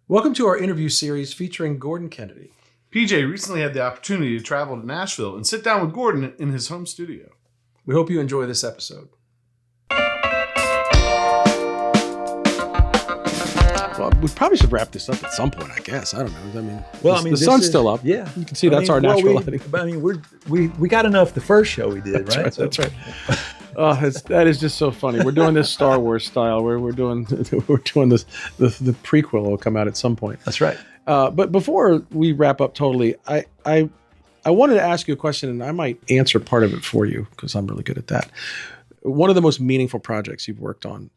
Welcome to our interview series featuring Gordon Kennedy. PJ recently had the opportunity to travel to Nashville and sit down with Gordon in his home studio. We hope you enjoy this episode. Well, we probably should wrap this up at some point, I guess. I don't know. The this sun's is- still up. Yeah, You can see that's our natural lighting. But we got enough the first show we did, right? That's right. Oh, that is just so funny. We're doing this Star Wars style. We're doing this. The prequel will come out at some point. That's right. But before we wrap up totally, I wanted to ask you a question, and I might answer part of it for you because I'm really good at that. One of the most meaningful projects you've worked on,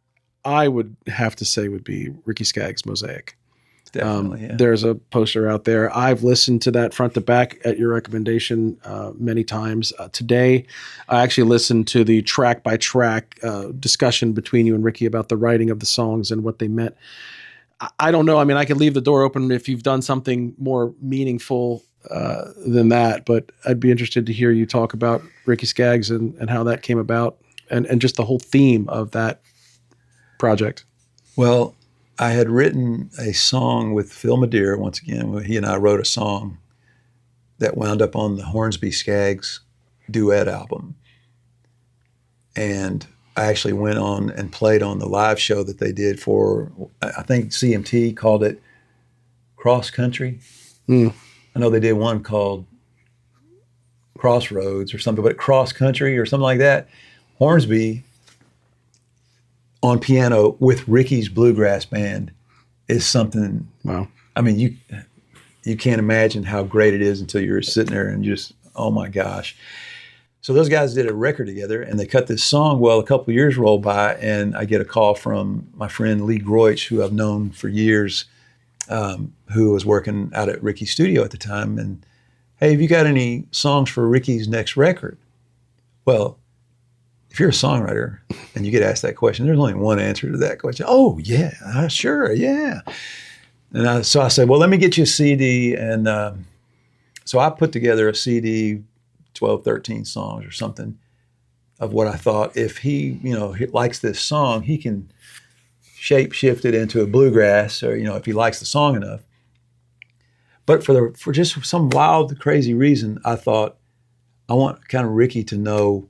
I would have to say, would be Ricky Skaggs' Mosaic. Definitely. Yeah. There's a poster out there. I've listened to that front to back at your recommendation many times. Today, I actually listened to the track by track discussion between you and Ricky about the writing of the songs and what they meant. I don't know. I mean, I could leave the door open if you've done something more meaningful than that, but I'd be interested to hear you talk about Ricky Skaggs and how that came about and just the whole theme of that project. Well, I had written a song with Phil Madeira once again. He and I wrote a song that wound up on the Hornsby Skaggs duet album. And I actually went on and played on the live show that they did for, I think CMT called it Cross Country. I know they did one called Crossroads or something, but Cross Country or something like that. Hornsby on piano with Ricky's bluegrass band is something. Wow. I mean, you can't imagine how great it is until you're sitting there and just, oh my gosh. So those guys did a record together and they cut this song. Well, a couple of years roll by and I get a call from my friend Lee Groich, who I've known for years, who was working out at Ricky's studio at the time. And, hey, have you got any songs for Ricky's next record? Well, if you're a songwriter and you get asked that question, there's only one answer to that question. Oh, yeah, sure, yeah. And so I said, well, let me get you a CD. And so I put together a CD, 12, 13 songs or something of what I thought if he likes this song, he can shape shift it into a bluegrass or, if he likes the song enough. But for just some wild, crazy reason, I thought I want kind of Ricky to know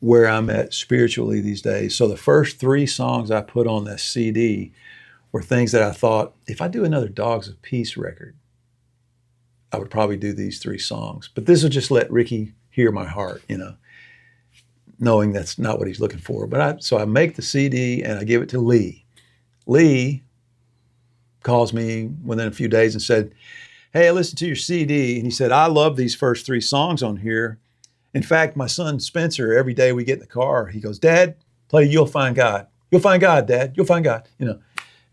where I'm at spiritually these days. So the first 3 songs I put on this CD were things that I thought, if I do another Dogs of Peace record, I would probably do these 3 songs. But this will just let Ricky hear my heart, knowing that's not what he's looking for. So I make the CD and I give it to Lee. Lee calls me within a few days and said, hey, I listened to your CD. And he said, I love these first 3 songs on here. In fact, my son Spencer, every day we get in the car, he goes, Dad, play You'll Find God. You'll find God, Dad. You'll find God,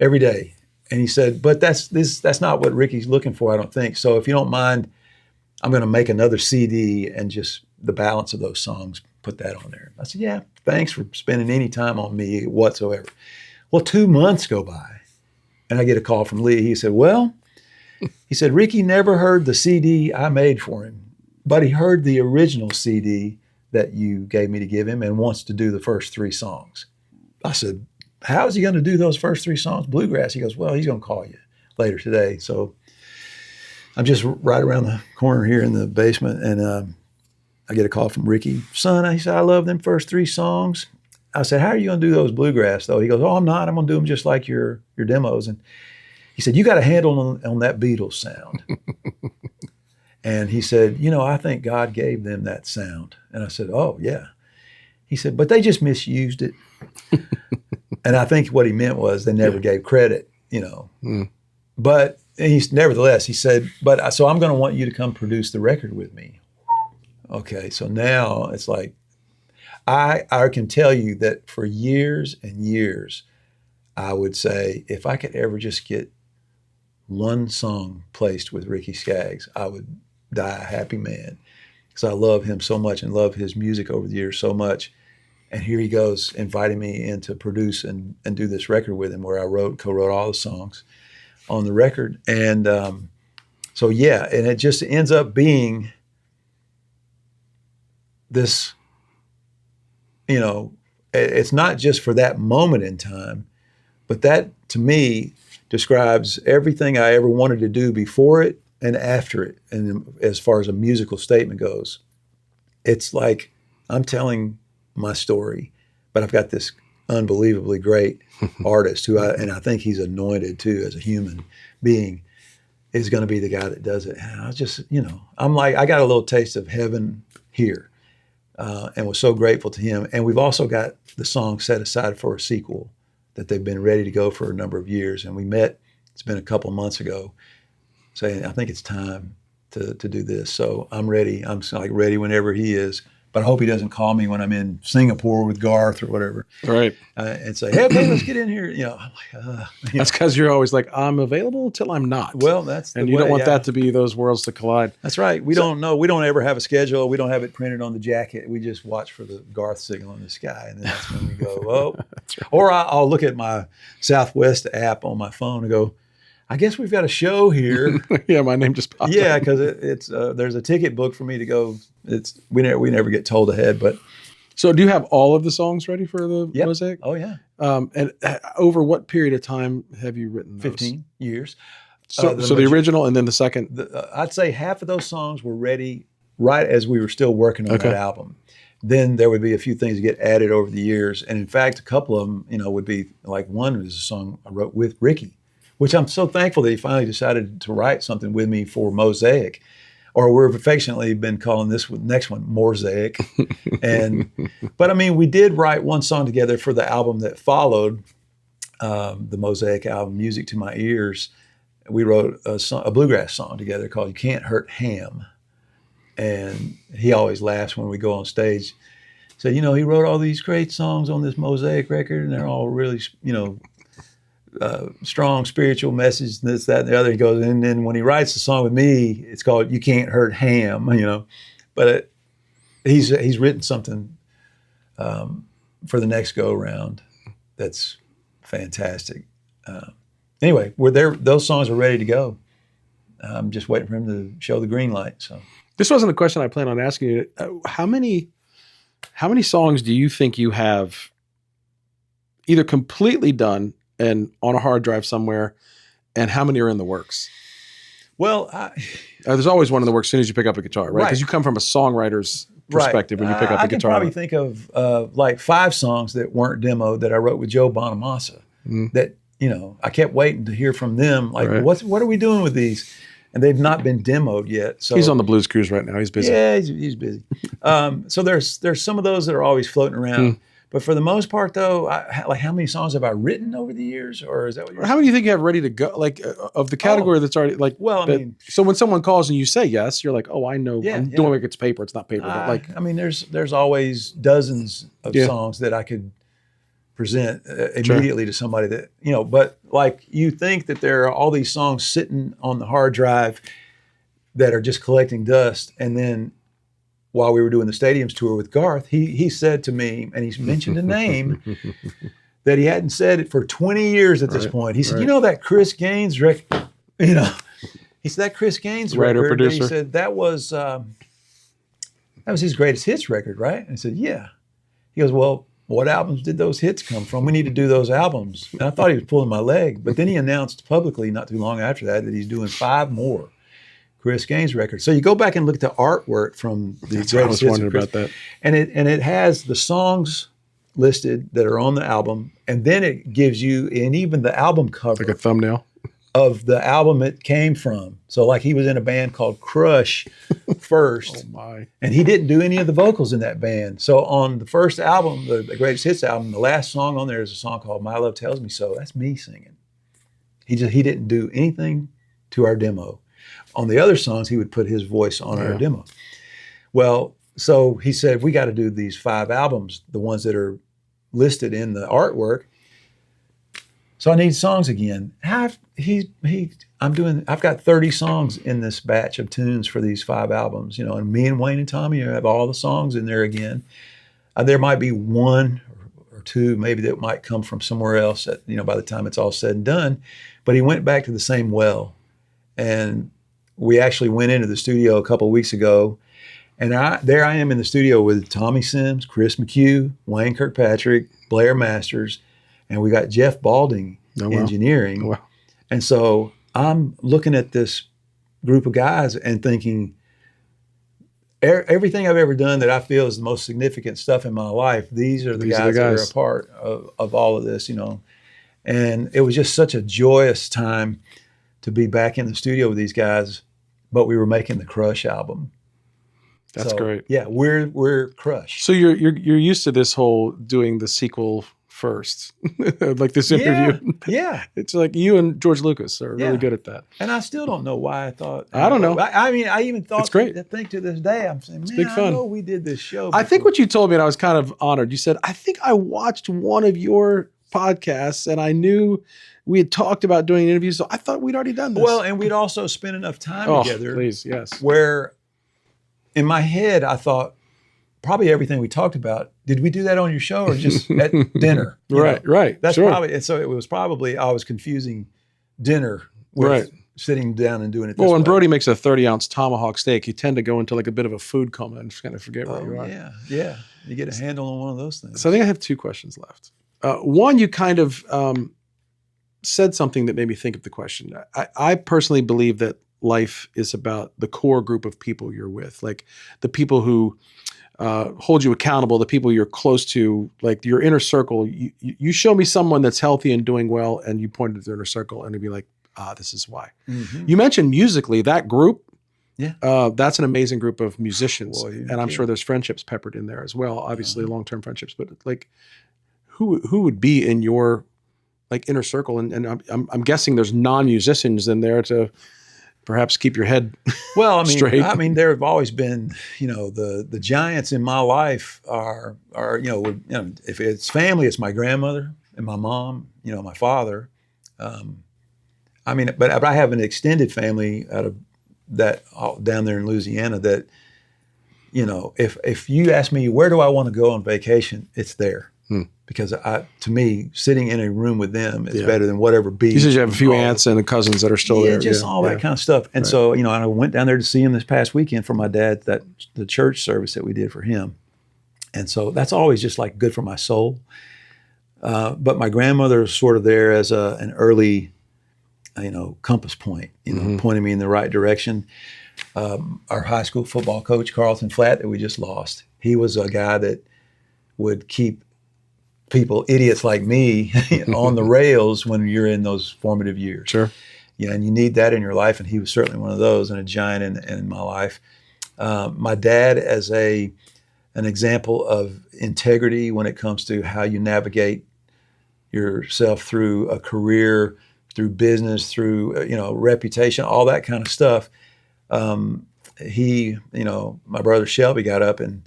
every day. And he said, but that's not what Ricky's looking for, I don't think. So if you don't mind, I'm going to make another CD and just the balance of those songs, put that on there. I said, yeah, thanks for spending any time on me whatsoever. Well, 2 months go by and I get a call from Lee. He said, Ricky never heard the CD I made for him. But he heard the original CD that you gave me to give him and wants to do the first 3 songs. I said, how is he going to do those first 3 songs? Bluegrass. He goes, well, he's going to call you later today. So I'm just right around the corner here in the basement. And I get a call from Ricky. Son, he said, I love them first 3 songs. I said, how are you going to do those bluegrass though? He goes, oh, I'm not. I'm going to do them just like your demos. And he said, you got a handle on that Beatles sound. And he said, I think God gave them that sound. And I said, oh, yeah. He said, but they just misused it. And I think what he meant was they never gave credit, But nevertheless, he said, so I'm going to want you to come produce the record with me. Okay, so now it's like, I can tell you that for years and years, I would say, if I could ever just get one song placed with Ricky Skaggs, I would die a happy man because I love him so much and love his music over the years so much. And here he goes inviting me in to produce and do this record with him where I co-wrote all the songs on the record. And so, yeah, and it just ends up being this, it's not just for that moment in time, but that to me describes everything I ever wanted to do before it and after it. And as far as a musical statement goes, it's like I'm telling my story, but I've got this unbelievably great artist who I think he's anointed too as a human being is going to be the guy that does it. And I just, I'm like, I got a little taste of heaven here and was so grateful to him. And we've also got the song set aside for a sequel that they've been ready to go for a number of years. And we met, it's been a couple months ago, saying, I think it's time to do this. So I'm ready. I'm like ready whenever he is. But I hope he doesn't call me when I'm in Singapore with Garth or whatever. Right. And say, hey, okay, let's get in here. I'm like, That's because you're always like, I'm available till I'm not. Well, that's and you don't want that to be those worlds to collide. That's right. We don't know. We don't ever have a schedule. We don't have it printed on the jacket. We just watch for the Garth signal in the sky, and then that's when we go, oh. Right. Or I'll look at my Southwest app on my phone and go, I guess we've got a show here. Yeah, my name just popped up. Yeah, because it's there's a ticket booked for me to go. We never get told ahead. But so, do you have all of the songs ready for the Mosaic? Oh yeah. And over what period of time have you written those? 15 years. So the original and then the second. I'd say half of those songs were ready right as we were still working on that album. Then there would be a few things that get added over the years, and in fact, a couple of them, would be like one was a song I wrote with Ricky, which I'm so thankful that he finally decided to write something with me for Mosaic, or we've affectionately been calling this next one Mosaic. But I mean, we did write one song together for the album that followed the Mosaic album, Music to My Ears. We wrote a bluegrass song together called You Can't Hurt Ham. And he always laughs when we go on stage. So, he wrote all these great songs on this Mosaic record, and they're all really, strong spiritual message, this, that, and the other. He goes, and then when he writes the song with me, it's called You Can't Hurt Ham, But he's written something for the next go around that's fantastic. Anyway, we're there. Those songs are ready to go. I'm just waiting for him to show the green light. So this wasn't a question I planned on asking you. How many songs do you think you have either completely done and on a hard drive somewhere, and how many are in the works? Well, there's always one in the works as soon as you pick up a guitar, right? Because you come from a songwriter's perspective when you pick up a guitar. I can probably think of like 5 songs that weren't demoed that I wrote with Joe Bonamassa that, I kept waiting to hear from them. Like, what are we doing with these? And they've not been demoed yet. So he's on the blues cruise right now. He's busy. Yeah, he's busy. So there's some of those that are always floating around. But for the most part, though, how many songs have I written over the years, or is that what you're saying? How many do you think you have ready to go? Like of the category that's already like. Well, I mean, so when someone calls and you say yes, you're like, oh, I know. I'm doing like it's paper. It's not paper. But like, I mean, there's always dozens of songs that I could present immediately to somebody that But like, you think that there are all these songs sitting on the hard drive that are just collecting dust, and then. While we were doing the stadiums tour with Garth, he said to me, and he's mentioned a name that he hadn't said it for 20 years at this point. He said, that Chris Gaines record, he said, that Chris Gaines writer, record, producer. He said, that was his greatest hits record, right? And I said, yeah. He goes, well, what albums did those hits come from? We need to do those albums. And I thought he was pulling my leg, but then he announced publicly not too long after that he's doing 5 more Chris Gaines records. So you go back and look at the artwork from the greatest hits. I was wondering about that. And it has the songs listed that are on the album, and then it gives you, and even the album cover. Like a thumbnail? Of the album it came from. So like he was in a band called Crush first. Oh my. And he didn't do any of the vocals in that band. So on the first album, the greatest hits album, the last song on there is a song called My Love Tells Me So. That's me singing. He didn't do anything to our demo. On the other songs, he would put his voice on our demo. Well, so he said, we got to do these 5 albums, the ones that are listed in the artwork. So I need songs again. I've got 30 songs in this batch of tunes for these 5 albums, and me and Wayne and Tommy have all the songs in there again. There might be 1 or 2 maybe that might come from somewhere else by the time it's all said and done. But he went back to the same well. And we actually went into the studio a couple of weeks ago, and there I am in the studio with Tommy Sims, Chris McHugh, Wayne Kirkpatrick, Blair Masters, and we got Jeff Balding engineering. Wow. And so I'm looking at this group of guys and thinking, everything I've ever done that I feel is the most significant stuff in my life, these are the guys that are a part of all of this, And it was just such a joyous time to be back in the studio with these guys, but we were making the Crush album. That's great. Yeah, we're Crush. So you're used to this whole doing the sequel first, like this interview. Yeah. It's like you and George Lucas are really good at that. And I still don't know why I thought. I don't know. I mean, I even thought. It's great. I think to this day, I'm saying, man, big fun. I know we did this show. I think what you told me, and I was kind of honored. You said, I think I watched one of your podcasts, and I knew we had talked about doing interviews, so I thought we'd already done this. Well, and we'd also spent enough time together. Please, yes. Where, in my head, I thought probably everything we talked about. Did we do that on your show or just at dinner? Right. That's probably. And so it was probably I was confusing dinner with sitting down and doing it. Well, when Brody makes a 30-ounce tomahawk steak, you tend to go into like a bit of a food coma and just kind of forget where you are. Yeah. You get a handle on one of those things. So I think I have two questions left. One, you kind of said something that made me think of the question. I personally believe that life is about the core group of people you're with, like the people who hold you accountable, the people you're close to, like your inner circle. You show me someone that's healthy and doing well, and you point to their inner circle, and it'd be like, this is why. Mm-hmm. You mentioned musically, that group. Yeah, that's an amazing group of musicians, and I'm sure there's friendships peppered in there as well. Obviously, long-term friendships, but like, who would be in your like inner circle? And I'm guessing there's non-musicians in there to perhaps keep your head straight. I mean, there have always been, the giants in my life are if it's family, it's my grandmother and my mom, my father. But I have an extended family out of that down there in Louisiana that, if you ask me where do I want to go on vacation, it's there. Because to me, sitting in a room with them is better than whatever beach. You said you have a few aunts and cousins that are still there. Just all that kind of stuff. And so, I went down there to see him this past weekend for my dad, the church service that we did for him. And so that's always just like good for my soul. But my grandmother is sort of there as an early, compass point, pointing me in the right direction. Our high school football coach, Carlton Flatt, that we just lost, he was a guy that would keep people, idiots like me, on the rails when you're in those formative years. Sure. And you need that in your life, and he was certainly one of those, and a giant in my life. My dad as an example of integrity when it comes to how you navigate yourself through a career, through business, through reputation, all that kind of stuff. He, my brother Shelby got up and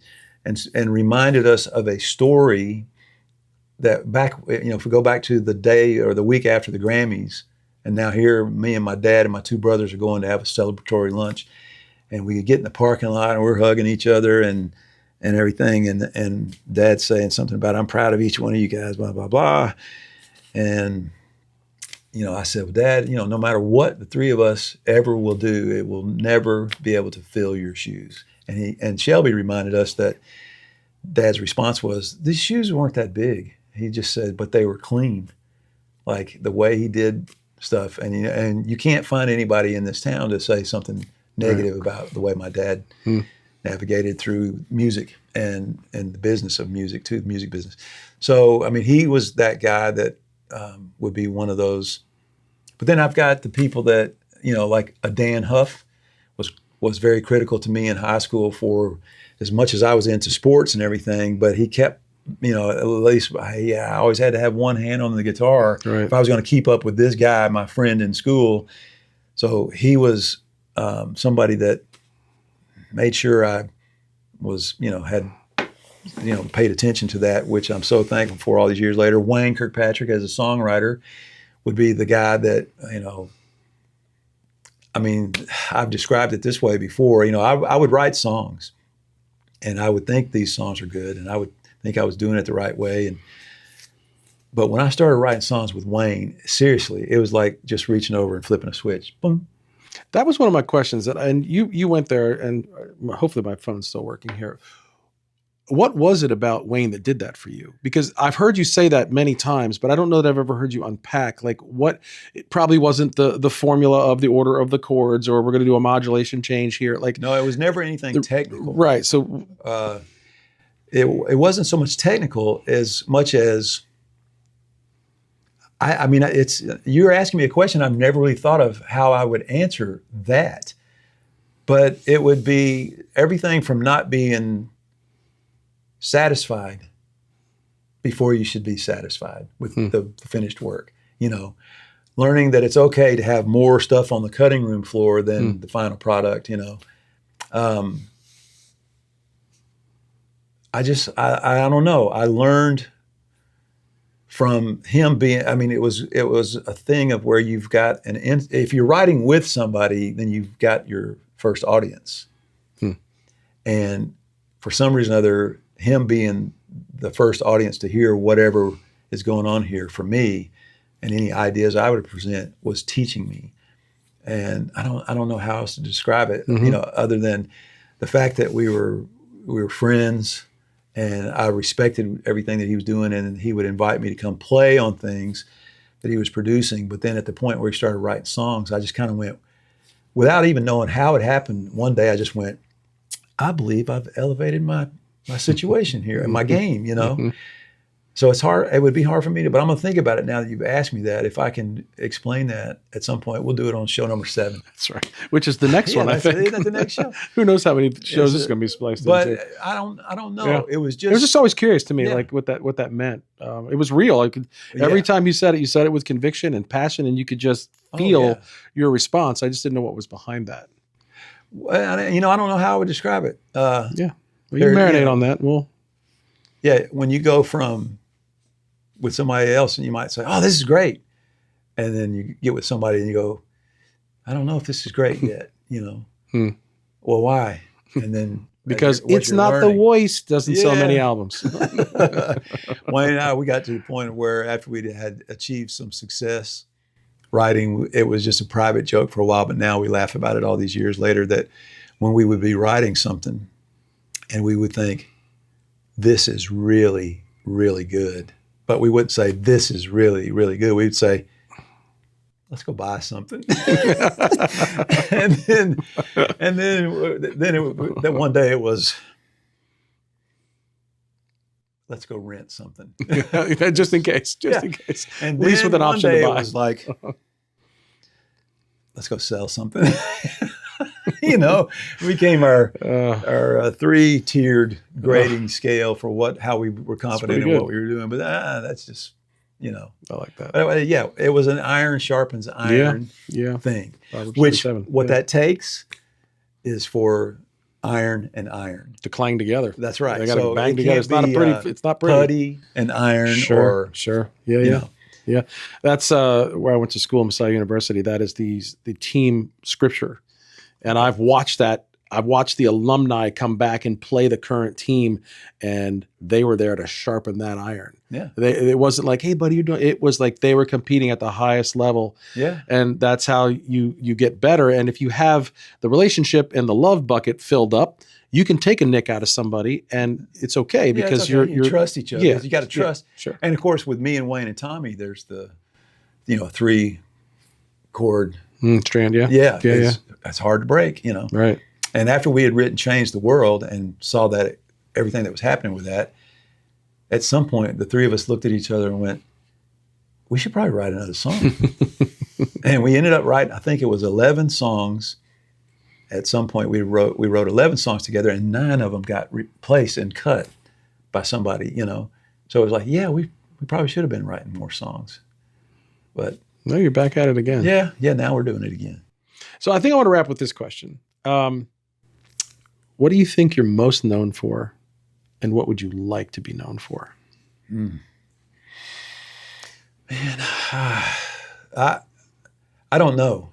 reminded us of a story that back, if we go back to the day or the week after the Grammys, and now here me and my dad and my two brothers are going to have a celebratory lunch, and we get in the parking lot and we're hugging each other and everything, and Dad's saying something about, I'm proud of each one of you guys, blah, blah, blah. And, I said, well, Dad, no matter what the three of us ever will do, it will never be able to fill your shoes. And Shelby reminded us that Dad's response was, these shoes weren't that big. He just said, but they were clean, like the way he did stuff. And you can't find anybody in this town to say something negative about the way my dad navigated through music and the business of music too, the music business. So, he was that guy that would be one of those. But then I've got the people that, like a Dan Huff was very critical to me in high school for as much as I was into sports and everything, but he kept, at least, I always had to have one hand on the guitar if I was going to keep up with this guy, my friend in school. So he was somebody that made sure I was, had, paid attention to that, which I'm so thankful for all these years later. Wayne Kirkpatrick, as a songwriter, would be the guy that, I've described it this way before. I would write songs, and I would think these songs are good, and I would think I was doing it the right way. But when I started writing songs with Wayne, seriously, it was like just reaching over and flipping a switch. Boom. That was one of my questions. And you went there, and hopefully my phone's still working here. What was it about Wayne that did that for you? Because I've heard you say that many times, but I don't know that I've ever heard you unpack like what. It probably wasn't the formula of the order of the chords, or we're going to do a modulation change here. Like, No, it was never anything technical. right? So It wasn't so much technical as much as I mean, you're asking me a question I've never really thought of how I would answer that. But it would be everything from not being satisfied before you should be satisfied with the finished work. You know, learning that it's okay to have more stuff on the cutting room floor than the final product. You know, I don't know. I learned from him being. I mean, it was a thing of where you've got if you're writing with somebody, then you've got your first audience, and for some reason or other, him being the first audience to hear whatever is going on here for me, and any ideas I would present was teaching me. And I don't know how else to describe it, you know, other than the fact that we were friends, and I respected everything that he was doing, and he would invite me to come play on things that he was producing. But then at the point where he started writing songs, I just kind of went, without even knowing how it happened, one day I just went, I believe I've elevated my situation here and my game, you know? So it's hard. It would be hard for me to, but I'm going to think about it now that you've asked me that. If I can explain that at some point, we'll do it on show number 7. that's right. Which is the next one, I think. Isn't that the next show? Who knows how many shows this is going to be spliced But into. I don't know. Yeah. It was It was just always curious to me, Yeah. like what that meant. It was real. Every time you said it with conviction and passion, and you could just feel your response. I just didn't know what was behind that. Well, you know, I don't know how I would describe it. Well, you marinate on that. Well, when you go from with somebody else and you might say, oh, this is great. And then you get with somebody and you go, I don't know if this is great yet, you know. Well, why? And then because what It's you're Not learning. the Voice doesn't sell many albums. Wayne and I, we got to the point where after we had achieved some success writing, it was just a private joke for a while, but now we laugh about it all these years later, that when we would be writing something and we would think, this is really, really good. But we wouldn't say, this is really, really good. We'd say, let's go buy something. and then one day it was, let's go rent something. just in case. In case. And At least with an option one day to buy. it was like, let's go sell something. You know, it became our 3-tiered grading scale for how we were confident in what we were doing. But that's just, you know. I like that. But, it was an iron sharpens iron thing. Which what that takes is for iron and iron to clang together. That's right. They got to bang together. It's not pretty. It's not pretty. Putty and iron. Sure. Yeah. Know. That's where I went to school in Messiah University. That is the team scripture. And I've watched that. I've watched the alumni come back and play the current team, and they were there to sharpen that iron. Yeah. It wasn't like, hey, buddy, you're doing. It was like they were competing at the highest level. Yeah. And that's how you get better. And if you have the relationship and the love bucket filled up, you can take a nick out of somebody, and it's okay because it's okay. you trust each other. Yeah. You got to trust. Yeah, sure. And of course, with me and Wayne and Tommy, there's the 3-chord strand. Yeah. That's hard to break, you know. Right. And after we had written Change the World and saw that everything that was happening with that, at some point, the three of us looked at each other and went, we should probably write another song. And we ended up writing, I think it was 11 songs. At some point, we wrote 11 songs together, and 9 of them got replaced and cut by somebody, you know. So it was like, we probably should have been writing more songs. But no, you're back at it again. Yeah, now we're doing it again. So I think I want to wrap with this question. What do you think you're most known for, and what would you like to be known for? Man, I don't know.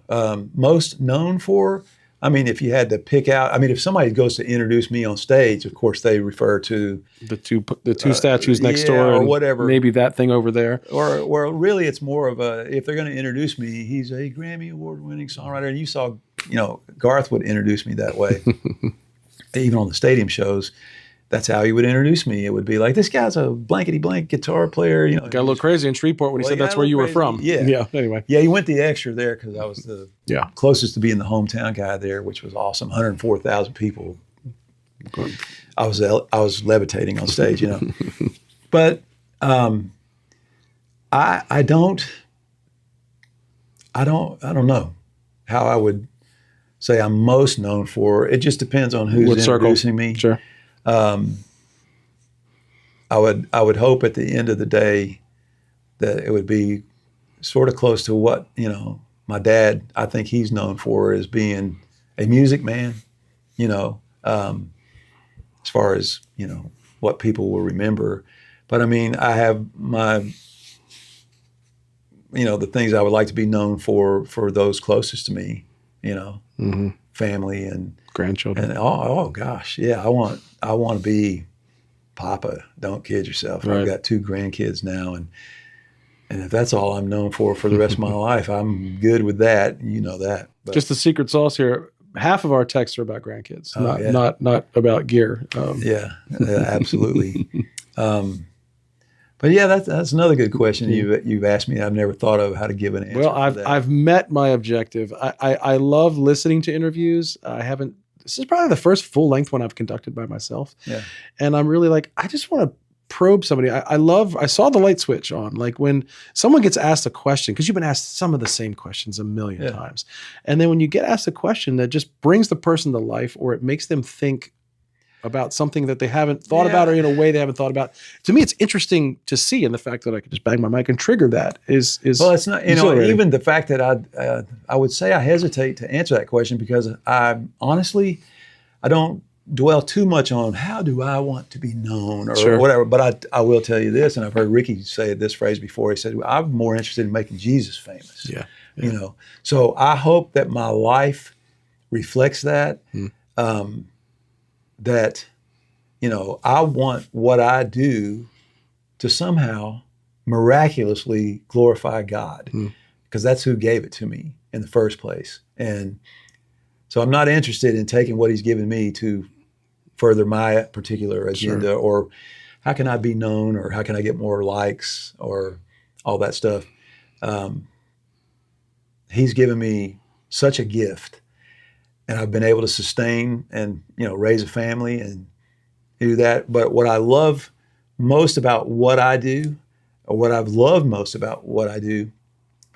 Most known for, I mean, if you had to pick out, I mean, if somebody goes to introduce me on stage, of course they refer to the two statues next door, or whatever, maybe that thing over there, or really it's more of if they're going to introduce me, he's a Grammy award-winning songwriter, and you saw, Garth would introduce me that way, even on the stadium shows, that's how he would introduce me. It would be like, this guy's a blankety blank guitar player. You know, Got a little crazy in Shreveport when he Well, said he that's got a where you were little from. crazy. Yeah. Yeah. Anyway. Yeah, he went the extra there because I was the Yeah. closest to being the hometown guy there, which was awesome. 104,000 people. I was levitating on stage, you know. But I don't know how I would say I'm most known for. It just depends on who's What circle? introducing me. Sure. I would hope at the end of the day that it would be sort of close to what, you know, my dad, I think he's known for as being a music man, you know, as far as, you know, what people will remember. But I mean, I have my, you know, the things I would like to be known for those closest to me, you know, family and Grandchildren. and oh gosh, yeah, I want to be Papa. Don't kid yourself. Right. I've got 2 grandkids now, and if that's all I'm known for the rest of my life, I'm good with that. You know that. But, Just the secret sauce here. Half of our texts are about grandkids, Oh, yeah. not about gear. yeah, absolutely. But yeah, that's another good question you've asked me. I've never thought of how to give an answer. Well, for that. I've met my objective. I love listening to interviews. I haven't. This is probably the first full length one I've conducted by myself. Yeah. And I'm really like, I just want to probe somebody. I saw the light switch on. Like when someone gets asked a question, because you've been asked some of the same questions a million times. And then when you get asked a question that just brings the person to life, or it makes them think about something that they haven't thought about, or in a way they haven't thought about. To me, it's interesting to see, and the fact that I could just bang my mic and trigger that is well, it's not, you know, exhilarating. even the fact that I would say I hesitate to answer that question because I honestly, I don't dwell too much on how do I want to be known or Sure. whatever. But I will tell you this, and I've heard Ricky say this phrase before. He said, well, I'm more interested in making Jesus famous. Yeah. You know, so I hope that my life reflects that. That, you know, I want what I do to somehow miraculously glorify God, because that's who gave it to me in the first place. And so I'm not interested in taking what he's given me to further my particular agenda, or how can I be known, or how can I get more likes, or all that stuff. He's given me such a gift, and I've been able to sustain and, you know, raise a family and do that. But what I love most about what I do, or what I've loved most about what I do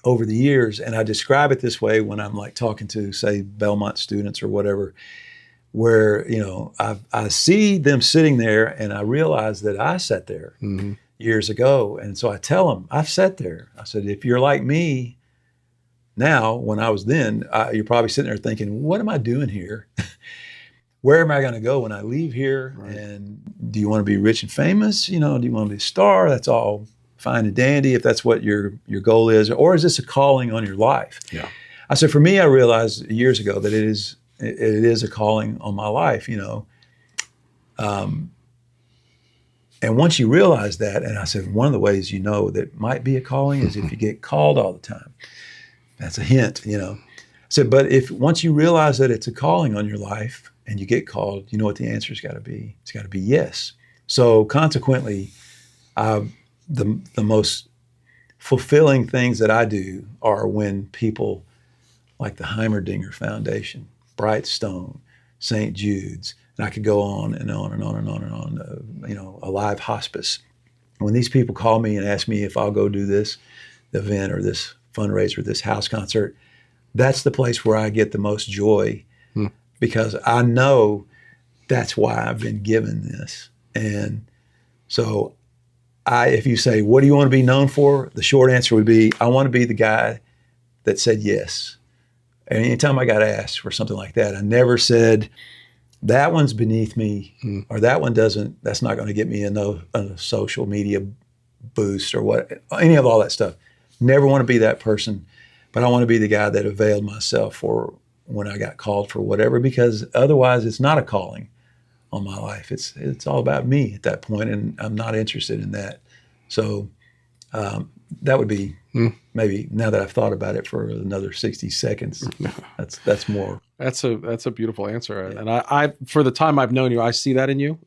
over the years, and I describe it this way when I'm like talking to, say, Belmont students or whatever, where, you know, I see them sitting there and I realize that I sat there years ago. And so I tell them, I've sat there. I said, if you're like me now, when I was then, you're probably sitting there thinking, what am I doing here? Where am I going to go when I leave here? Right. And do you want to be rich and famous? You know, do you want to be a star? That's all fine and dandy if that's what your goal is. Or is this a calling on your life? Yeah. I said, for me, I realized years ago that it is a calling on my life, you know. And once you realize that, and I said, one of the ways you know that might be a calling is if you get called all the time. That's a hint, you know. I said, but if once you realize that it's a calling on your life and you get called, you know what the answer's got to be? It's got to be yes. So consequently, the most fulfilling things that I do are when people like the Heimerdinger Foundation, Bright Stone, St. Jude's, and I could go on and on and on and on and on, you know, Alive Hospice. When these people call me and ask me if I'll go do this event or this fundraiser, this house concert, that's the place where I get the most joy because I know that's why I've been given this. And so if you say, what do you want to be known for? The short answer would be, I want to be the guy that said yes. And anytime I got asked for something like that, I never said, that one's beneath me, or that one that's not going to get me a social media boost or what, any of all that stuff. Never want to be that person, but I want to be the guy that availed myself for when I got called for whatever, because otherwise it's not a calling on my life. It's all about me at that point, and I'm not interested in that. So that would be maybe now that I've thought about it for another 60 seconds, that's more. That's a beautiful answer. And I for the time I've known you, I see that in you.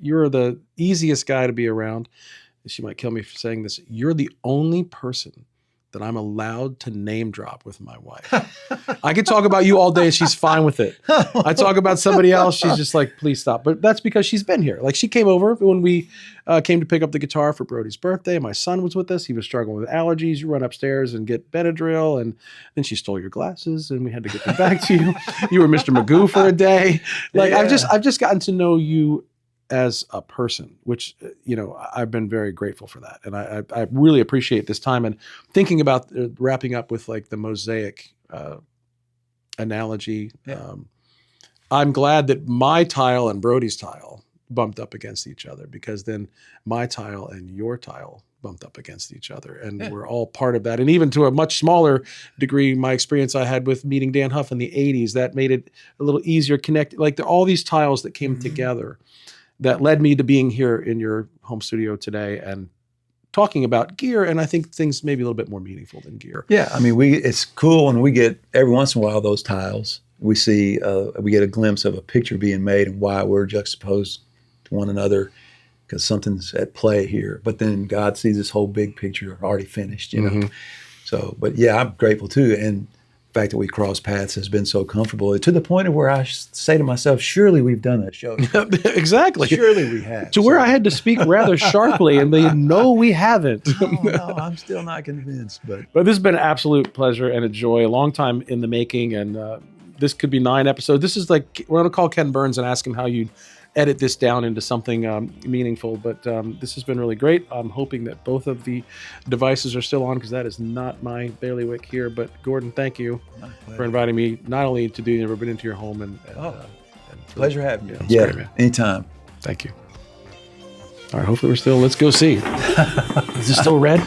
You're the easiest guy to be around. She might kill me for saying this. You're the only person that I'm allowed to name drop with my wife. I could talk about you all day and she's fine with it. I talk about somebody else, she's just like, please stop. But that's because she's been here. Like, she came over when we came to pick up the guitar for Brody's birthday. My son was with us. He was struggling with allergies. You run upstairs and get Benadryl, and then she stole your glasses and we had to get them back to you. You were Mr. Magoo for a day. Like, Yeah. I've just gotten to know you as a person, which, I've been very grateful for that. And I really appreciate this time. And thinking about wrapping up with like the mosaic analogy, Yeah. I'm glad that my tile and Brody's tile bumped up against each other, because then my tile and your tile bumped up against each other. And we're all part of that. And even to a much smaller degree, my experience I had with meeting Dan Huff in the 80s, that made it a little easier connect. Like, all these tiles that came together that led me to being here in your home studio today and talking about gear. And I think things maybe a little bit more meaningful than gear. Yeah, I mean, it's cool when we get every once in a while those tiles. We see, we get a glimpse of a picture being made and why we're juxtaposed to one another, because something's at play here. But then God sees this whole big picture already finished, you know. So, but yeah, I'm grateful too. And the fact that we cross paths has been so comfortable, to the point of where I say to myself, surely we've done that show. Exactly. Surely we have. To where I had to speak rather sharply, and they know we haven't. No, I'm still not convinced. But But this has been an absolute pleasure and a joy, a long time in the making. And this could be 9 episodes. This is like, we're going to call Ken Burns and ask him how you edit this down into something meaningful. But this has been really great. I'm hoping that both of the devices are still on, because that is not my bailiwick here. But Gordon, thank you for inviting me not only to do the interview, but into your home. And pleasure having you. It's Yeah, great, man. anytime. Thank you. All right, hopefully let's go see. Is it still red?